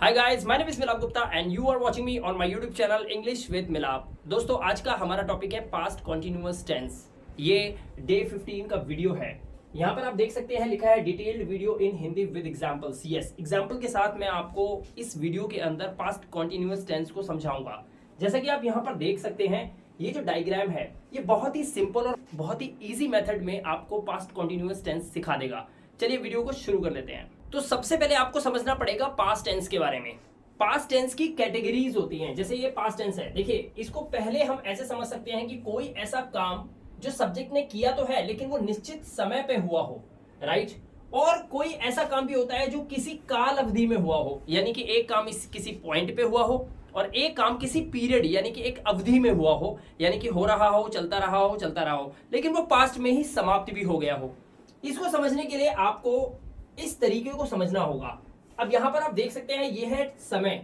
Hi guys, my name is Milap Gupta and you are watching me on my YouTube channel English with Milap. दोस्तों, आज का हमारा topic है past continuous tense. ये day 15 का वीडियो है। यहाँ पर आप देख सकते हैं लिखा है detailed video in Hindi with examples. Yes, example के साथ मैं आपको इस वीडियो के अंदर पास्ट कॉन्टिन्यूअस टेंस को समझाऊंगा। जैसा कि आप यहाँ पर देख सकते हैं, ये जो डायग्राम है ये बहुत ही सिंपल और बहुत ही इजी मेथड में आपको पास्ट कॉन्टिन्यूअस टेंस सिखा देगा। चलिए वीडियो को शुरू कर लेते हैं। तो सबसे पहले आपको समझना पड़ेगा पास्ट टेंस के बारे में। पास्ट टेंस की कैटेगरीज होती हैं। जैसे ये पास्ट टेंस है, देखिए इसको पहले हम ऐसे समझ सकते हैं कि कोई ऐसा काम जो सब्जेक्ट ने किया तो है लेकिन वो निश्चित समय पे हुआ हो, राइट। और कोई ऐसा काम भी होता है जो किसी काल अवधि में हुआ हो, यानी कि एक काम किसी पॉइंट पे हुआ हो और एक काम किसी पीरियड यानी कि एक अवधि में हुआ हो, यानी कि हो रहा हो, चलता रहा हो, लेकिन वो पास्ट में ही समाप्त भी हो गया हो। इसको समझने के लिए आपको इस तरीके को समझना होगा। अब यहां पर आप देख सकते हैं ये है समय।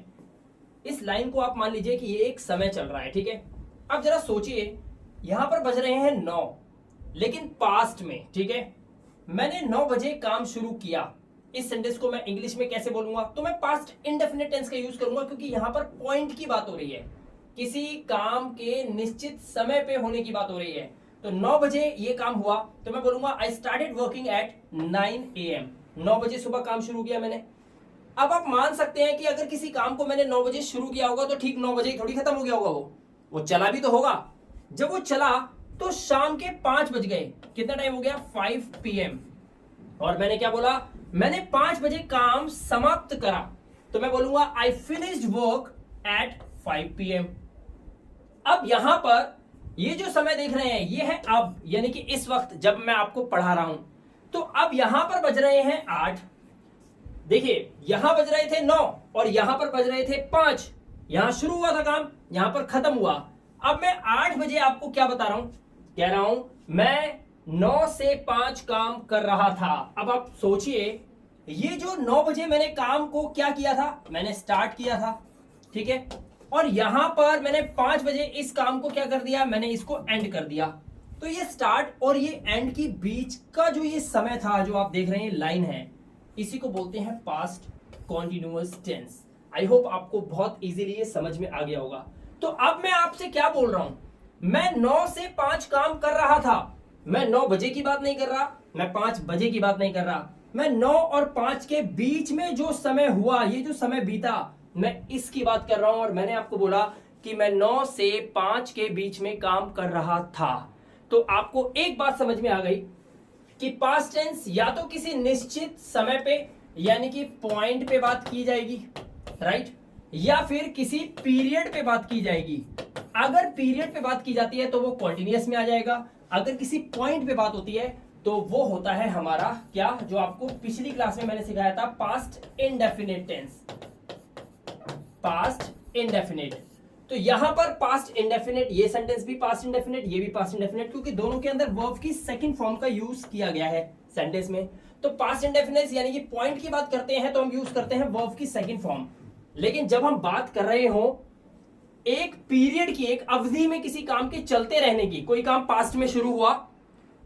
इस लाइन को आप मान लीजिए कि ये एक समय चल रहा है, ठीक है। अब जरा सोचिए, यहां पर बज रहे हैं 9, लेकिन पास्ट में, ठीक है, मैंने 9 बजे काम शुरू किया। इस सेंटेंस को मैं इंग्लिश में कैसे बोलूंगा? तो मैं पास्ट इंडेफिनिट टेंस का यूज करूंगा, क्योंकि यहां पर पॉइंट की बात हो रही है, किसी काम के निश्चित समय पे होने की बात हो रही है। तो 9 बजे ये काम हुआ तो मैं बोलूंगा I started working at 9 AM। 9 बजे सुबह काम शुरू किया मैंने। अब आप मान सकते हैं कि अगर किसी काम को मैंने 9 बजे शुरू किया होगा तो ठीक 9 बजे ही थोड़ी खत्म हो गया होगा, वो चला भी तो होगा। जब वो चला तो शाम के 5 बज गए। कितना टाइम हो गया? 5 PM। और मैंने क्या बोला? मैंने 5 बजे काम समाप्त करा, तो मैं बोलूंगा I finished work at 5 PM। अब यहां पर ये जो समय देख रहे हैं ये है अब, यानी कि इस वक्त जब मैं आपको पढ़ा रहा हूं। तो अब यहां पर बज रहे हैं 8। देखिए, यहां बज रहे थे 9 और यहां पर बज रहे थे 5। यहां शुरू हुआ था काम, यहां पर खत्म हुआ। अब मैं 8 बजे आपको क्या बता रहा हूं? कह रहा हूं मैं 9 से 5 काम कर रहा था। अब आप सोचिए, ये जो 9 बजे मैंने काम को क्या किया था? मैंने स्टार्ट किया था, ठीक है। और यहां पर मैंने 5 बजे इस काम को क्या कर दिया? मैंने इसको एंड कर दिया। तो ये स्टार्ट और ये एंड की बीच का जो ये समय था, जो आप देख रहे हैं लाइन है, इसी को बोलते हैं past continuous tense. I hope आपको बहुत इजीली ये समझ में आ गया होगा। तो अब मैं आपसे क्या बोल रहा हूं? मैं 9 से 5 काम कर रहा था। मैं 9 बजे की बात नहीं कर रहा, मैं 5 बजे की बात नहीं कर रहा। मैं 9 और 5 के बीच में जो समय हुआ, ये जो समय बीता, मैं इसकी बात कर रहा हूं। और मैंने आपको बोला कि मैं 9 से 5 के बीच में काम कर रहा था। तो आपको एक बात समझ में आ गई कि पास्ट टेंस या तो किसी निश्चित समय पे यानी कि पॉइंट पे बात की जाएगी, राइट, या फिर किसी पीरियड पे बात की जाएगी। अगर पीरियड पे बात की जाती है तो वो कॉन्टिन्यूअस में आ जाएगा। अगर किसी पॉइंट पे बात होती है तो वो होता है हमारा क्या, जो आपको पिछली क्लास में मैंने सिखाया था, past indefinite tense. Past indefinite. तो यहां पर पास्ट इंडेफिनिट, ये सेंटेंस भी पास्ट इंडेफिनिट, ये भी पास्ट इंडेफिनिट, क्योंकि दोनों के अंदर वर्ब की सेकंड फॉर्म का यूज किया गया है सेंटेंस में। तो पास्ट इंडेफिनिट यानी कि पॉइंट की बात करते हैं तो हम यूज करते हैं वर्ब की सेकंड फॉर्म। लेकिन जब हम बात कर रहे हो एक पीरियड की, एक अवधि में किसी काम के चलते रहने की, कोई काम पास्ट में शुरू हुआ,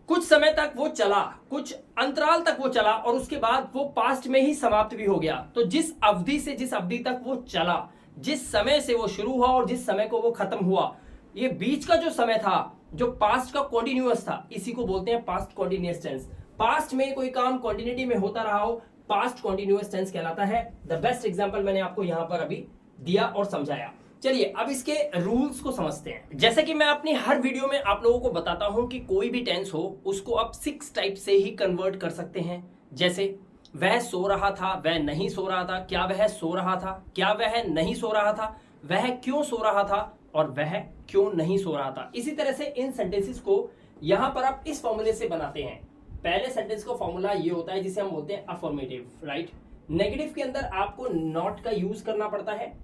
कुछ समय तक वो चला, कुछ अंतराल तक वो चला और उसके बाद वो पास्ट में ही समाप्त भी हो गया। तो जिस अवधि से जिस अवधि तक वो चला, जिस समय से वो शुरू हुआ और जिस समय को वो खत्म हुआ, ये बीच का जो समय था, जो पास्ट का कॉन्टिन्यूअस था, इसी को बोलते हैं पास्ट कॉन्टिन्यूअस टेंस। पास्ट में कोई काम कॉन्टिन्यूटी में होता रहा हो, पास्ट कॉन्टिन्यूअस टेंस कहलाता है। द बेस्ट एग्जांपल मैंने आपको यहां पर अभी दिया और समझाया। चलिए अब इसके रूल्स को समझते हैं। जैसे कि मैं अपनी हर वीडियो में आप लोगों को बताता हूं कि कोई भी टेंस हो उसको आप 6 टाइप से ही कन्वर्ट कर सकते हैं। जैसे वह सो रहा था, वह नहीं सो रहा था, क्या वह सो रहा था, क्या वह नहीं सो रहा था, वह क्यों सो रहा था और वह क्यों नहीं सो रहा था। इसी तरह से इन सेंटेंसेस को यहां पर आप इस फॉर्मूले से बनाते हैं। पहले सेंटेंस का फॉर्मूला ये होता है जिसे हम बोलते हैं अफर्मेटिव, राइट। नेगेटिव के अंदर आपको नॉट का यूज करना पड़ता है।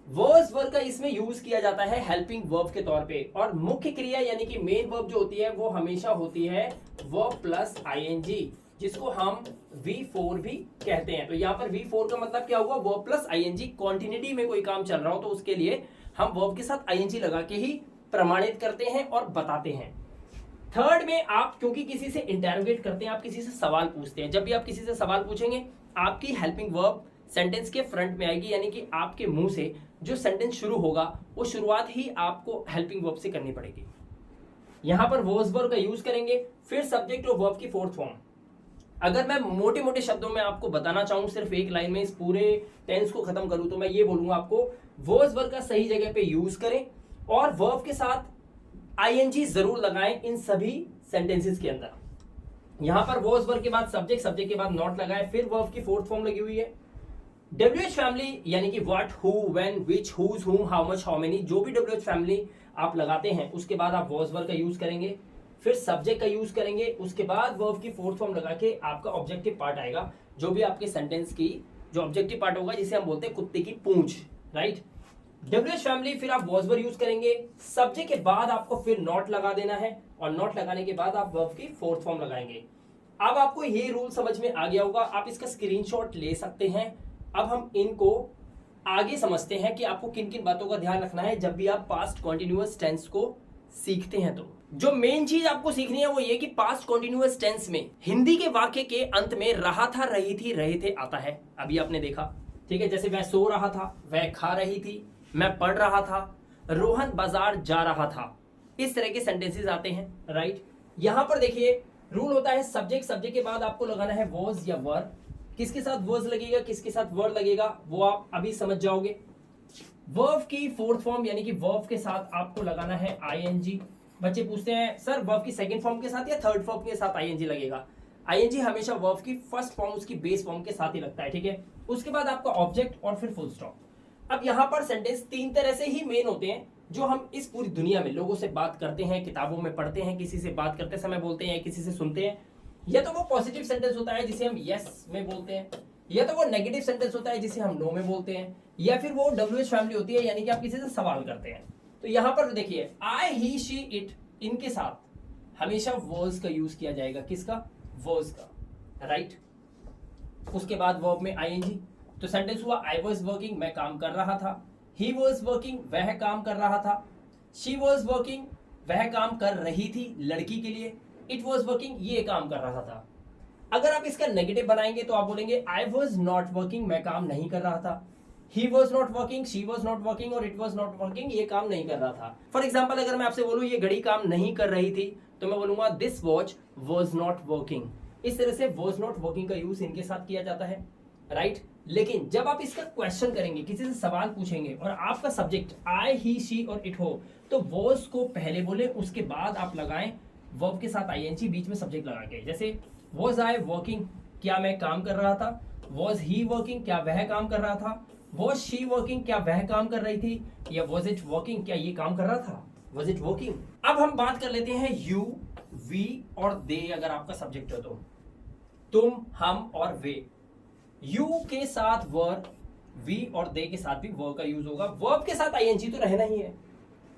वर्स वर्ब का इसमें यूज किया जाता है हेल्पिंग वर्ब के तौर पे। और मुख्य क्रिया यानी कि मेन वर्ब जो होती है वो हमेशा होती है वर्ब प्लस आईएनजी, जिसको हम V4 भी कहते हैं। तो यहाँ पर V4 का मतलब क्या हुआ? Verb plus ING. कॉन्टिन्यूटी में कोई काम चल रहा हो तो उसके लिए हम वर्ब के साथ आईएनजी लगा के ही प्रमाणित करते हैं और बताते हैं। थर्ड में आप क्योंकि किसी से इंटरोगेट करते हैं, आप किसी से सवाल पूछते हैं। जब भी आप किसी से सवाल पूछेंगे, आपकी हेल्पिंग वर्ब सेंटेंस के फ्रंट में आएगी, यानी कि आपके मुंह से जो सेंटेंस शुरू होगा वो शुरुआत ही आपको हेल्पिंग वर्ब से करनी पड़ेगी। यहां पर वॉज वर्ब का यूज करेंगे, फिर सब्जेक्ट और वर्ब की फोर्थ फॉर्म। अगर मैं मोटे मोटे शब्दों में आपको बताना चाहूं, सिर्फ एक लाइन में इस पूरे टेंस को खत्म करूं, तो मैं ये बोलूंगा आपको, वॉज वर्ब का सही जगह पे यूज करें और वर्ब के साथ आईएनजी जरूर लगाएं इन सभी सेंटेंसेस के अंदर। यहां पर वॉज वर्ब के बाद सब्जेक्ट, सब्जेक्ट के बाद नॉट लगाए, फिर वर्ब की फोर्थ फॉर्म लगी हुई है। WH फैमिली यानी कि what, who, when, which, whose, whom, how much, how many, जो भी WH फैमिली आप लगाते हैं उसके बाद आप वॉज वर्ब का यूज करेंगे, फिर सब्जेक्ट का यूज करेंगे, उसके बाद वर्ब की फोर्थ फॉर्म लगा के आपका ऑब्जेक्टिव पार्ट आएगा, जो भी आपके सेंटेंस की जो ऑब्जेक्टिव पार्ट होगा, जिसे हम बोलते हैं कुत्ते की पूंछ, राइट। WH फैमिली, फिर आप वॉज वर्ब यूज करेंगे, सब्जेक्ट के बाद आपको फिर नॉट लगा देना है और नॉट लगाने के बाद आप वर्ब की फोर्थ फॉर्म लगाएंगे। अब आपको ये रूल समझ में आ गया होगा, आप इसका स्क्रीनशॉट ले सकते हैं। अब हम इनको आगे समझते हैं कि आपको किन किन बातों का ध्यान रखना है जब भी आप पास्ट कॉन्टिन्यूअस टेंस को सीखते हैं। तो जो मेन चीज आपको सीखनी है वो ये कि पास्ट कॉन्टिन्यूअस टेंस में हिंदी के वाक्य के अंत में रहा था, रही थी, रहे थे आता है। अभी आपने देखा, ठीक है, जैसे वह सो रहा था, वह खा रही थी, मैं पढ़ रहा था, रोहन बाजार जा रहा था, इस तरह के सेंटेंसेस आते हैं, राइट। यहां पर देखिए रूल होता है सब्जेक्ट, सब्जेक्ट के बाद आपको लगाना है वॉज या वर। किसके साथ वॉज लगेगा, किसके साथ वर्ड लगेगा, वो आप अभी समझ जाओगे। वर्ब की फोर्थ फॉर्म यानी कि वर्ब के साथ आपको लगाना है आईएनजी। बच्चे पूछते हैं सर वर्ब की सेकंड फॉर्म के साथ या थर्ड फॉर्म के साथ आईएनजी लगेगा। आईएनजी हमेशा वर्ब की फर्स्ट फॉर्म, उसकी बेस फॉर्म के साथ ही लगता है, ठीक है। उसके बाद आपका ऑब्जेक्ट और फिर फुल स्टॉप। अब यहाँ पर सेंटेंस तीन तरह से ही मेन होते हैं जो हम इस पूरी दुनिया में लोगों से बात करते हैं, किताबों में पढ़ते हैं, किसी से बात करते समय बोलते हैं, किसी से सुनते हैं। या तो वो पॉजिटिव सेंटेंस होता है जिसे हम यस में बोलते हैं, या तो वो नेगेटिव सेंटेंस होता है जिसे हम नो में बोलते हैं, या फिर वो WH फैमिली होती है यानी कि आप किसी से सवाल करते हैं। तो यहां पर देखिए आई, ही, शी, इट, इनके साथ हमेशा वर्ड्स का यूज किया जाएगा। किसका? वर्ड्स का, राइट। उसके बाद वर्ब में आईएनजी। तो सेंटेंस हुआ आई वॉज वर्किंग, मैं काम कर रहा था। ही वॉज वर्किंग, वह काम कर रहा था। शी वॉज वर्किंग, वह काम कर रही थी लड़की के लिए। इट वॉज वर्किंग, ये काम कर रहा था। अगर आप इसका नेगेटिव बनाएंगे तो आप बोलेंगे आई वॉज नॉट वर्किंग, मैं काम नहीं कर रहा था। He was not working, she was not working और इट वॉज नॉट वर्किंग, ये काम नहीं कर रहा था। फॉर एग्जाम्पल अगर मैं आपसे बोलूं ये घड़ी काम नहीं कर रही थी, तो मैं बोलूंगा this watch was not working. इस तरह से वॉज नॉट वर्किंग का यूज इनके साथ किया जाता है, राइट। लेकिन जब आप इसका क्वेश्चन करेंगे, किसी से सवाल पूछेंगे और आपका सब्जेक्ट आई, ही, शी और इट हो, तो वॉज को पहले बोले, उसके बाद आप लगाएं वर्ब के साथ आईएनजी, बीच में सब्जेक्ट लगा के। जैसे वॉज आई वर्किंग, क्या मैं काम कर रहा था। वॉज ही वर्किंग, क्या वह काम कर रहा था। वॉज शी वर्किंग, क्या वह काम कर रही थी। या वॉज इट वर्किंग, क्या ये काम कर रहा था। Was it working. अब हम बात कर लेते हैं यू, वी और दे। अगर आपका सब्जेक्ट हो तो तुम, हम और वे। यू के साथ वर्ब, वी और दे के साथ भी वर्ब का यूज होगा। वर्ब के साथ आईएनजी तो रहना ही है।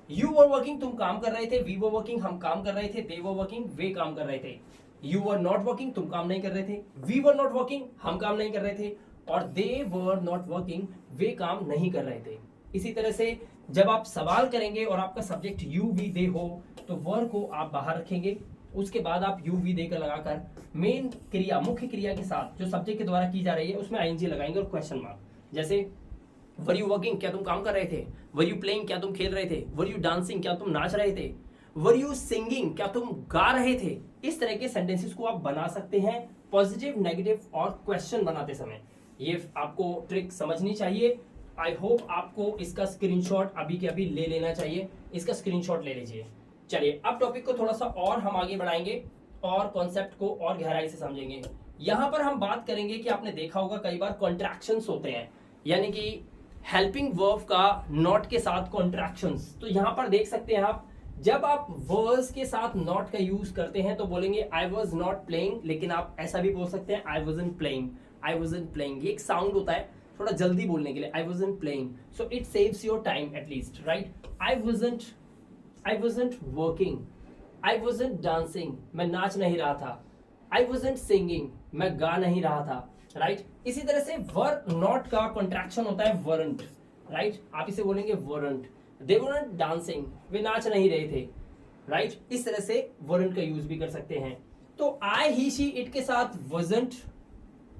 यू वर वर्किंग, तुम काम कर रहे थे। वी वर वर्किंग, हम काम कर रहे थे। दे वर वर्किंग, वे काम कर रहे थे। यू वर नॉट वर्किंग, तुम काम नहीं कर रहे थे। वी वर नॉट वर्किंग, हम काम नहीं कर रहे थे। और दे वर नॉट वर्किंग, वे काम नहीं कर रहे थे। इसी तरह से जब आप सवाल करेंगे और आपका सब्जेक्ट यू वी दे हो, तो वर्ब को आप बाहर रखेंगे। उसके बाद आप यू वी दे कर लगाकर मेन क्रिया, मुख्य क्रिया के साथ जो सब्जेक्ट के द्वारा की जा रही है उसमें आईएनजी लगाएंगे और क्वेश्चन मार्क। जैसे वर यू वर्किंग, क्या तुम काम कर रहे थे। वर यू प्लेइंग, क्या तुम खेल रहे थे। वर यू डांसिंग, क्या तुम नाच रहे थे। वर यू सिंगिंग, क्या तुम गा रहे थे। इस तरह के सेंटेंसेस को आप बना सकते हैं पॉजिटिव, नेगेटिव और क्वेश्चन बनाते समय। ये आपको ट्रिक समझनी चाहिए। आई होप आपको इसका स्क्रीनशॉट अभी के अभी ले लेना चाहिए। इसका स्क्रीनशॉट ले लीजिए। चलिए अब टॉपिक को थोड़ा सा और हम आगे बढ़ाएंगे और कॉन्सेप्ट को और गहराई से समझेंगे। यहां पर हम बात करेंगे कि आपने देखा होगा कई बार कॉन्ट्रैक्शंस होते हैं, यानी कि हेल्पिंग वर्ब का नॉट के साथ कॉन्ट्रैक्शंस। तो यहां पर देख सकते हैं आप, जब आप वर्ब्स के साथ नॉट का यूज करते हैं तो बोलेंगे आई वॉज नॉट प्लेइंग, लेकिन आप ऐसा भी बोल सकते हैं आई वॉजंट प्लेइंग। आई वॉजंट प्लेइंग, ये एक साउंड होता है थोड़ा जल्दी बोलने के लिए, आई wasn't playing, so it saves your time at least, right. I wasn't working, I wasn't dancing, मैं नाच नहीं रहा था। आई वॉजंट सिंगिंग, मैं गा नहीं रहा था, राइट। इसी तरह से वर नॉट का कॉन्ट्रैक्शन होता है वरंट, राइट। आप इसे बोलेंगे वरंट। दे वरंट डांसिंग, वे नाच नहीं रहे थे, राइट। इस तरह से वरंट का यूज भी कर सकते हैं। तो आई, ही, शी, इट के साथ वजंट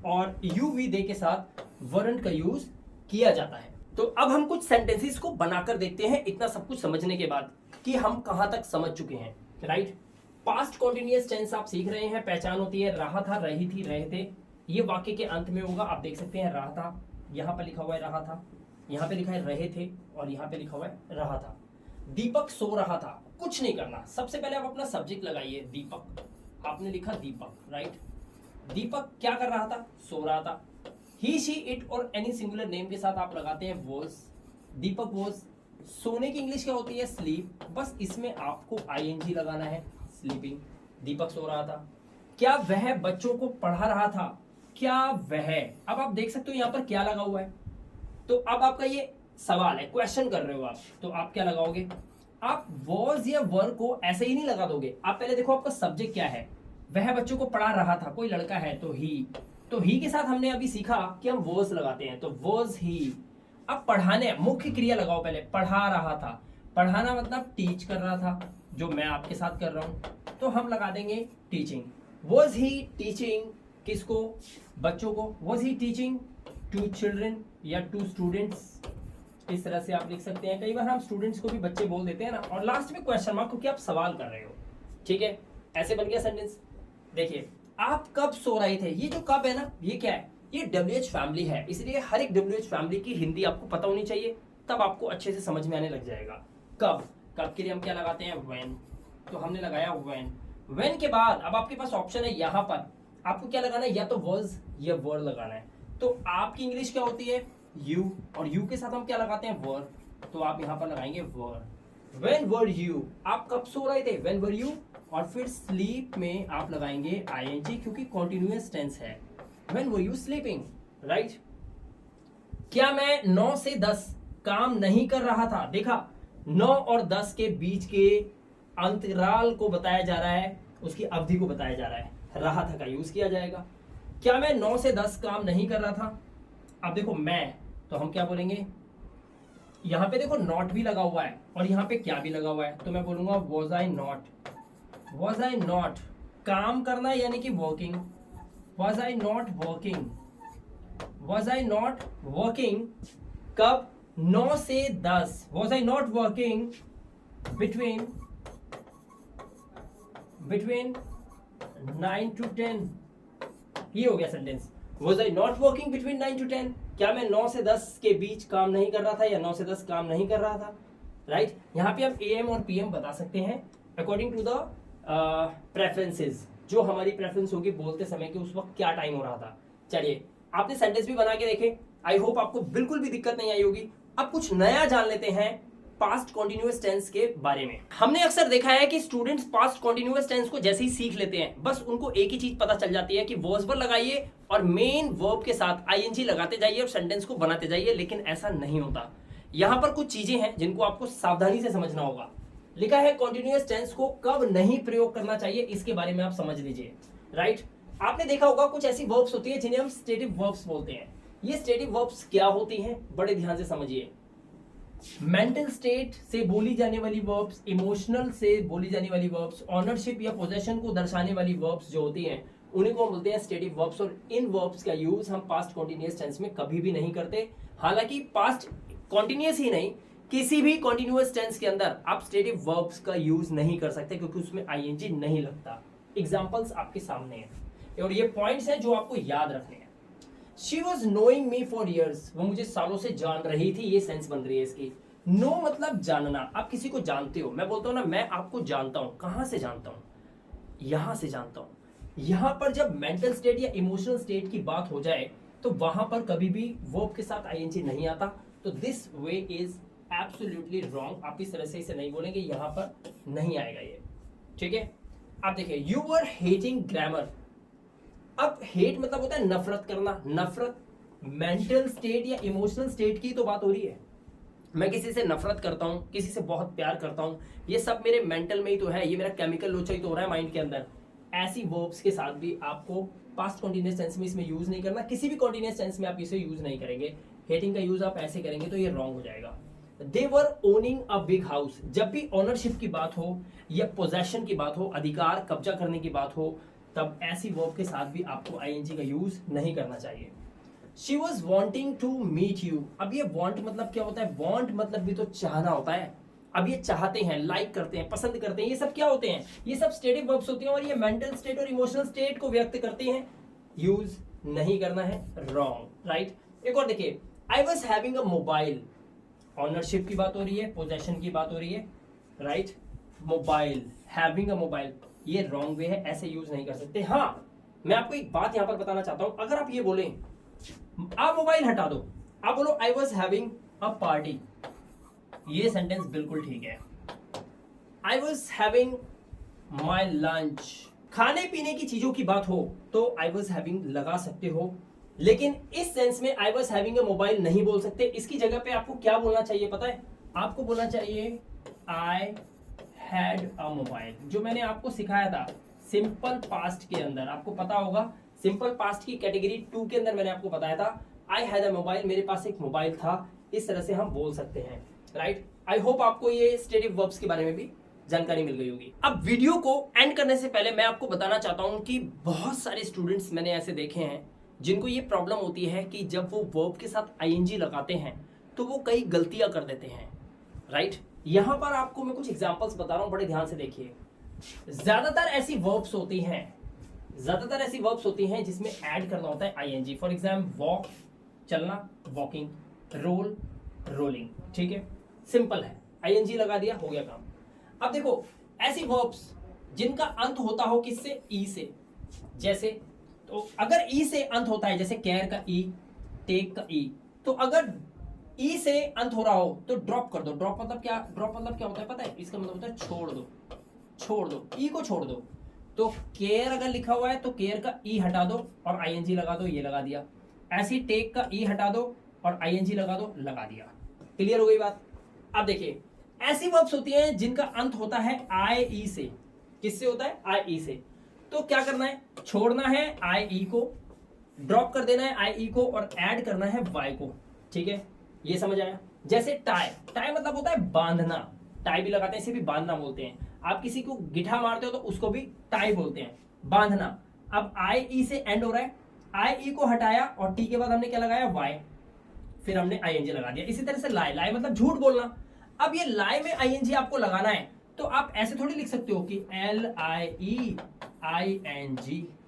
और यू वी दे के साथ वरंट का यूज किया जाता है। तो अब हम कुछ सेंटेंसेस को बनाकर देखते हैं, इतना सब कुछ समझने के बाद कि हम कहां तक समझ चुके हैं। राइट, पास्ट कॉन्टिन्यूअस टेंस आप सीख रहे हैं, पहचान होती है रहा था, रही थी, रहे थे। ये वाक्य के अंत में होगा, आप देख सकते हैं रहा था, यहाँ पर लिखा हुआ है रहा था, यहाँ पे लिखा है रहे थे, और यहाँ पे लिखा हुआ है रहा था। दीपक सो रहा था, कुछ नहीं करना, सबसे पहले आप अपना सब्जेक्ट लगाइए, दीपक, आपने लिखा दीपक। राइट, दीपक क्या कर रहा था, सो रहा था। ही शी इट और एनी सिंगुलर नेम के साथ आप लगाते हैं वॉज, दीपक वॉज। सोने की इंग्लिश क्या होती है, स्लीप, बस इसमें आपको आईएनजी लगाना है, स्लीपिंग। दीपक सो रहा था। क्या वह बच्चों को पढ़ा रहा था, क्या वह, अब आप देख सकते हो यहाँ पर क्या लगा हुआ है। तो अब आपका ये सवाल है, क्वेश्चन कर रहे हो आप, तो आप क्या लगाओगे, आप वॉज या वर को ऐसे ही नहीं लगा दोगे, आप पहले देखो आपका सब्जेक्ट क्या है। वह बच्चों को पढ़ा रहा था, कोई लड़का है तो ही, तो ही के साथ हमने अभी सीखा कि हम वॉज लगाते हैं, तो वॉज ही। अब पढ़ाने, मुख्य क्रिया लगाओ पहले, पढ़ा रहा था, पढ़ाना मतलब टीच कर रहा था, जो मैं आपके साथ कर रहा हूं, तो हम लगा देंगे टीचिंग। वॉज ही टीचिंग, किसको, बच्चों को, was he teaching to children या टू स्टूडेंट्स, इस तरह से आप लिख सकते हैं। कई बार हम स्टूडेंट्स को भी बच्चे बोल देते हैं ना, और लास्ट में क्वेश्चन मार्क, क्योंकि आप सवाल कर रहे हो। ठीक है, ऐसे बन गया सेंटेंस। देखिए, आप कब सो रहे थे, ये जो कब है ना, ये क्या है, ये WH फैमिली है, इसलिए हर एक WH फैमिली की हिंदी आपको पता होनी चाहिए, तब आपको अच्छे से समझ में आने लग जाएगा। कब, कब के लिए हम क्या लगाते हैं, when, तो हमने लगाया when। when के बाद अब आपके पास ऑप्शन है, यहां पर आपको क्या लगाना है, या तो was या were लगाना है। तो आपकी इंग्लिश क्या होती है, you, और you के साथ हम क्या लगाते हैं, were, तो आप यहां पर लगाएंगे were। when were you, आप कब सो रहे थे, when were you, और फिर स्लीप में आप लगाएंगे ing, क्योंकि कॉन्टिन्यूअस टेंस है। when were you sleeping, right. क्या मैं 9 से 10 काम नहीं कर रहा था, देखा 9 और 10 के बीच के अंतराल को बताया जा रहा है, उसकी अवधि को बताया जा रहा है, रहा था का यूज किया जाएगा। क्या मैं 9 से 10 काम नहीं कर रहा था, अब देखो मैं, तो हम क्या बोलेंगे, यहां पे देखो नॉट भी लगा हुआ है और यहां पे क्या भी लगा हुआ है, तो मैं बोलूंगा was I not, was I not, काम करना यानी कि working, was I not working, was I not working, कब 9 से 10, was I not working between 9 to 10, ये हो गया sentence. Was I not working between 9 to 10, क्या मैं 9 से 10 के बीच काम नहीं कर रहा था, या 9 से 10 काम नहीं कर रहा था, राइट। यहाँ पे आप AM और PM बता सकते हैं अकॉर्डिंग टू द प्रेफरेंसेस, जो हमारी प्रेफरेंस होगी बोलते समय कि उस वक्त क्या टाइम हो रहा था। चलिए, आपने सेंटेंस भी बना के देखे, आई होप आपको बिल्कुल भी दिक्कत नहीं आई होगी। अब कुछ नया जान लेते हैं पास्ट कॉन्टिन्यूअस टेंस के बारे में। हमने अक्सर देखा है कि स्टूडेंट्स पास्ट कॉन्टिन्यूअस टेंस को जैसे ही सीख लेते हैं, बस उनको एक ही चीज पता चल जाती है कि वॉज वर लगाइए और मेन वर्ब के साथ ING लगाते जाइए और सेंटेंस को बनाते जाइए, लेकिन ऐसा नहीं होता। यहां पर कुछ चीजें हैं जिनको आपको सावधानी से समझना होगा। लिखा है कॉन्टिन्यूअस टेंस को कब नहीं प्रयोग करना चाहिए, इसके बारे में आप समझ लीजिए, राइट। आपने देखा होगा कुछ ऐसी वर्ब्स होती है जिन्हें हम स्टेटिव वर्ब्स बोलते हैं। ये स्टेटिव वर्ब्स क्या होती हैं, बड़े ध्यान से समझिए। मेंटल स्टेट से बोली जाने वाली वर्ब्स, इमोशनल से बोली जाने वाली वर्ब्स, ऑनरशिप या पोजेशन को दर्शाने वाली वर्ब्स जो होती हैं, उन्हीं को बोलते हैं स्टेटिव वर्ब्स। और इन वर्ब्स का यूज हम पास्ट कॉन्टिन्यूअस टेंस में कभी भी नहीं करते। हालांकि पास्ट कॉन्टिन्यूअस ही नहीं, किसी भी कॉन्टिन्यूअस टेंस के अंदर आप स्टेटिव वर्ब्स का यूज नहीं कर सकते, क्योंकि उसमें ING नहीं लगता। एग्जाम्पल्स आपके सामने हैं और ये पॉइंट्स हैं जो आपको याद रखने हैं। She was knowing me for years, वो मुझे सालों से जान रही थी, ये सेंस बन रही है इसकी। नो मतलब जानना, आप किसी को जानते हो, मैं बोलता हूं ना मैं आपको जानता हूं, कहां से जानता हूं, यहां से जानता हूं। यहां पर जब मेंटल स्टेट या इमोशनल स्टेट की बात हो जाए तो वहां पर कभी भी वर्ब के साथ ING नहीं आता, तो this way is absolutely wrong. आप इस तरह से इसे नहीं बोलेंगे, यहां पर नहीं आएगा ये, ठीक है। आप देखिए, यू वर हेटिंग ग्रामर, अब हेट मतलब होता है नफरत करना, नफरत मेंटल स्टेट या इमोशनल स्टेट की तो बात हो रही है। मैं किसी से नफरत करता हूं, किसी से बहुत प्यार करता हूं, ये सब मेरे मेंटल में ही तो है, ये मेरा केमिकल लोचा ही तो हो रहा है माइंड के अंदर। ऐसी वर्ब्स के साथ भी आपको पास्ट कॉन्टिन्यूअस टेंस में इसमें यूज नहीं करना, किसी भी कॉन्टिन्यूअस टेंस में आप इसे यूज नहीं करेंगे। हेटिंग का यूज आप ऐसे करेंगे तो ये रॉन्ग हो जाएगा। दे वर ओनिंग अ बिग हाउस, जब भी ओनरशिप की बात हो या पोजेशन की बात हो, अधिकार कब्जा करने की बात हो, तब ऐसी वर्ब के साथ भी आपको ING का यूज नहीं करना चाहिए। She was wanting to meet you. अब ये वॉन्ट मतलब क्या होता है? वॉन्ट मतलब भी तो चाहना होता है। अब ये चाहते हैं, लाइक करते हैं, पसंद करते हैं, ये सब क्या होते हैं? ये सब स्टेटिव वर्ब्स होते हैं और ये मेंटल स्टेट और इमोशनल स्टेट को व्यक्त करते हैं। यूज नहीं करना है, रॉन्ग, राइट। एक और देखिए, I was having a mobile. Ownership की बात हो रही है, पोजेशन की बात हो रही है, right. Mobile, having a mobile, ये रॉन्ग वे है, ऐसे यूज नहीं कर सकते। हाँ, मैं आपको एक बात यहां पर बताना चाहता हूं। अगर आप ये बोलें, आप मोबाइल हटा दो, आप बोलो I was having a party, ये सेंटेंस बिल्कुल ठीक है। I was having my lunch, खाने पीने की चीजों की बात हो तो आई वॉज हैविंग लगा सकते हो, लेकिन इस सेंस में I was having a mobile नहीं बोल सकते। इसकी जगह पे आपको क्या बोलना चाहिए पता है? आपको बोलना चाहिए आई हैड अ मोबाइल, जो मैंने आपको सिखाया था सिंपल पास्ट के अंदर। आपको पता होगा, सिंपल पास्ट की कैटेगरी 2 के अंदर मैंने आपको बताया था आई हैड अ मोबाइल, मेरे पास एक मोबाइल था। इस तरह से हम बोल सकते हैं, राइट। आई होप आपको ये स्टेटिव वर्ब्स के बारे में भी जानकारी मिल गई होगी। अब वीडियो को एंड करने से पहले मैं आपको बताना चाहता हूं कि बहुत सारे स्टूडेंट्स मैंने ऐसे देखे हैं जिनको ये प्रॉब्लम होती है कि जब वो वर्ब के साथ आईएनजी लगाते हैं तो वो कई गलतियां कर देते हैं, राइट। यहां पर आपको मैं कुछ एग्जांपल्स बता रहा हूं, बड़े ध्यान से देखिए। ज्यादातर ऐसी वर्ब्स होती हैं जिसमें ऐड करना होता है आईएनजी। फॉर एग्जाम्पल वॉक, चलना, वॉकिंग, रोल, रोलिंग, ठीक है, सिंपल है, आईएनजी लगा दिया, हो गया काम। अब देखो, ऐसी वर्ब्स जिनका अंत होता हो किससे? ई से। जैसे, तो अगर ई से अंत होता है, जैसे केयर का ई, टेक का ई, तो अगर ई से अंत हो रहा हो तो ड्रॉप कर दो। ड्रॉप मतलब क्या होता है पता है? इसका मतलब होता है छोड़ दो, ई को छोड़ दो। तो केयर अगर लिखा हुआ है तो केयर का ई हटा दो और आईएनजी लगा दो, ये लगा दिया। ऐसी टेक का ई हटा दो और आईएनजी लगा दो, लगा दिया। क्लियर हो गई बात? अब देखिए, ऐसी वर्ब्स होती हैं जिनका अंत होता है आई ई से। किससे होता है? आई ई से। तो क्या करना है? छोड़ना है आई ई को, ड्रॉप कर देना है आई ई को और ऐड करना है वाई को, ठीक है, ये समझ आया। जैसे टाई, टाई मतलब होता है बांधना, टाई भी लगाते हैं, इसे भी बांधना बोलते हैं। आप किसी को गिठा मारते हो तो उसको भी टाई बोलते हैं, बांधना। अब आई ई से एंड हो रहा है, आई ई को हटाया और टी के बाद हमने क्या लगाया? वाई, फिर हमने आईएनजी लगा दिया। इसी तरह से लाई, लाई मतलब झूठ बोलना। अब ये लाई में आईएनजी आपको लगाना है तो आप ऐसे थोड़ी लिख सकते हो कि LIEING,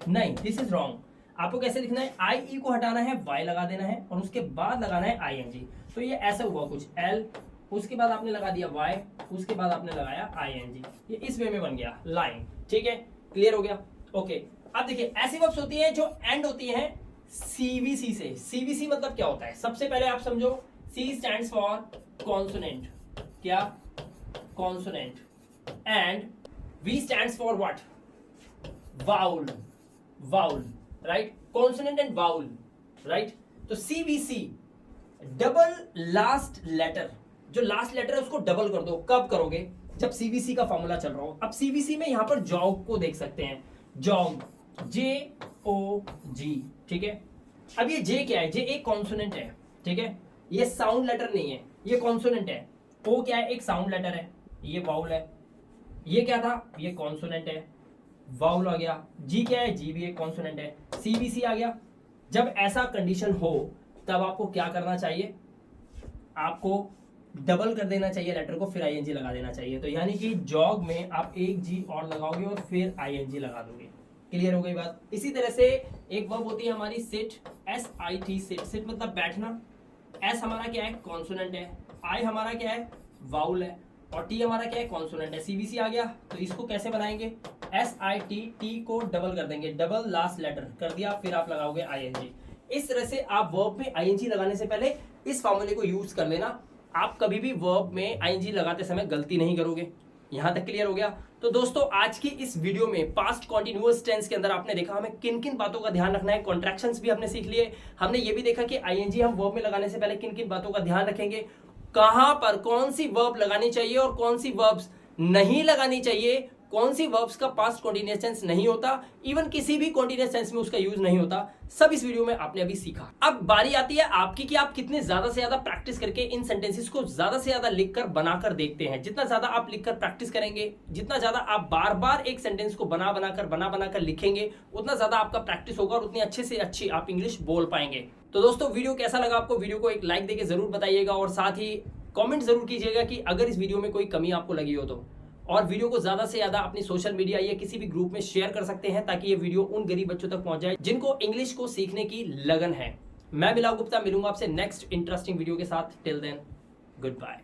नहीं, दिस इज रॉन्ग। आपको कैसे लिखना है? आई ई को हटाना है, वाई लगा देना है और उसके बाद लगाना है आईएनजी। तो ये ऐसा हुआ कुछ, एल, उसके बाद आपने लगा दिया वाई, उसके बाद आपने लगाया आईएनजी, ये इस वे में बन गया लाइन, ठीक है, क्लियर हो गया? ओके। अब देखिए, ऐसी वर्ब्स होती हैं जो एंड होती हैं सीवीसी से। सीवीसी मतलब क्या होता है? सबसे पहले आप समझो, सी स्टैंड्स फॉर कॉन्सोनेंट, क्या? Consonant. And V stands for what? Vowel, vowel, right, consonant and vowel, right. तो सीवीसी, डबल लास्ट लेटर, जो लास्ट लेटर है उसको डबल कर दो। कब करोगे? जब सीवीसी का फॉर्मूला चल रहा हो। अब सीवीसी में यहां पर जॉग को देख सकते हैं, जॉग, JOG, ठीक है। अब ये जे क्या है? जे एक कॉन्सोनेंट है, ठीक है, ये साउंड लेटर नहीं है, ये कॉन्सोनेंट है। ओ क्या है? एक साउंड लेटर है, ये वाउल है। ये क्या था? ये कॉन्सोनेंट है, वाउल आ गया। जी क्या है? जी भी एक कॉन्सोनेंट है, सीबीसी आ गया। जब ऐसा कंडीशन हो तब आपको क्या करना चाहिए? आपको डबल कर देना चाहिए लेटर को, फिर आईएनजी लगा देना चाहिए। तो यानी कि जॉग में आप एक जी और लगाओगे और फिर आईएनजी लगा दोगे। क्लियर हो गई बात? इसी तरह से एक वर्ब होती है हमारी सिट, SIT, सिट। सिट मतलब बैठना। एस हमारा क्या है? कॉन्सोनेंट है। आई हमारा क्या है? वाउल है। और टी हमारा क्या है? कॉन्सोनेंट है। सीबीसी आ गया। तो इसको कैसे बनाएंगे? SIT, टी को डबल कर देंगे, डबल लास्ट लेटर कर दिया, फिर आप लगाओगे आईएनजी। इस तरह से आप वर्ब में आईएनजी लगाने से पहले इस फॉर्मूले को यूज कर लेना। आप कभी भी वर्ब में आईएनजी लगाते समय गलती नहीं करोगे। यहां तक क्लियर हो गया? तो दोस्तों, आज की इस वीडियो में पास्ट कॉन्टिन्यूअस टेंस के अंदर आपने देखा हमें किन किन बातों का ध्यान रखना है। कॉन्ट्रैक्शंस भी हमने सीख लिए। हमने ये भी देखा कि आईएनजी हम वर्ब में लगाने से पहले किन किन बातों का ध्यान रखेंगे, कहां पर कौन सी वर्ब लगानी चाहिए और कौन सी वर्ब्स नहीं लगानी चाहिए, कौन सी वर्ब्स का पास्ट कंटीन्यूअस टेंस नहीं होता, इवन किसी भी कंटीन्यूअस टेंस में उसका यूज नहीं होता, सब इस वीडियो में आपने अभी सीखा। अब बारी आती है आपकी कि आप कितने ज्यादा से ज्यादा प्रैक्टिस करके इन सेंटेंसेस को ज्यादा से ज्यादा लिखकर बनाकर देखते हैं। जितना ज्यादा आप लिखकर प्रैक्टिस करेंगे, जितना ज्यादा आप बार बार एक सेंटेंस को बना बनाकर लिखेंगे, उतना ज्यादा आपका प्रैक्टिस होगा और उतनी अच्छे से अच्छी आप इंग्लिश बोल पाएंगे। तो दोस्तों वीडियो कैसा लगा आपको? वीडियो को एक लाइक देके जरूर बताइएगा और साथ ही कमेंट जरूर कीजिएगा कि अगर इस वीडियो में कोई कमी आपको लगी हो तो। और वीडियो को ज्यादा से ज्यादा अपनी सोशल मीडिया या किसी भी ग्रुप में शेयर कर सकते हैं ताकि ये वीडियो उन गरीब बच्चों तक पहुंच जाए जिनको इंग्लिश को सीखने की लगन है। मैं मिलाप गुप्ता मिलूंगा आपसे नेक्स्ट इंटरेस्टिंग वीडियो के साथ। Till then, good bye.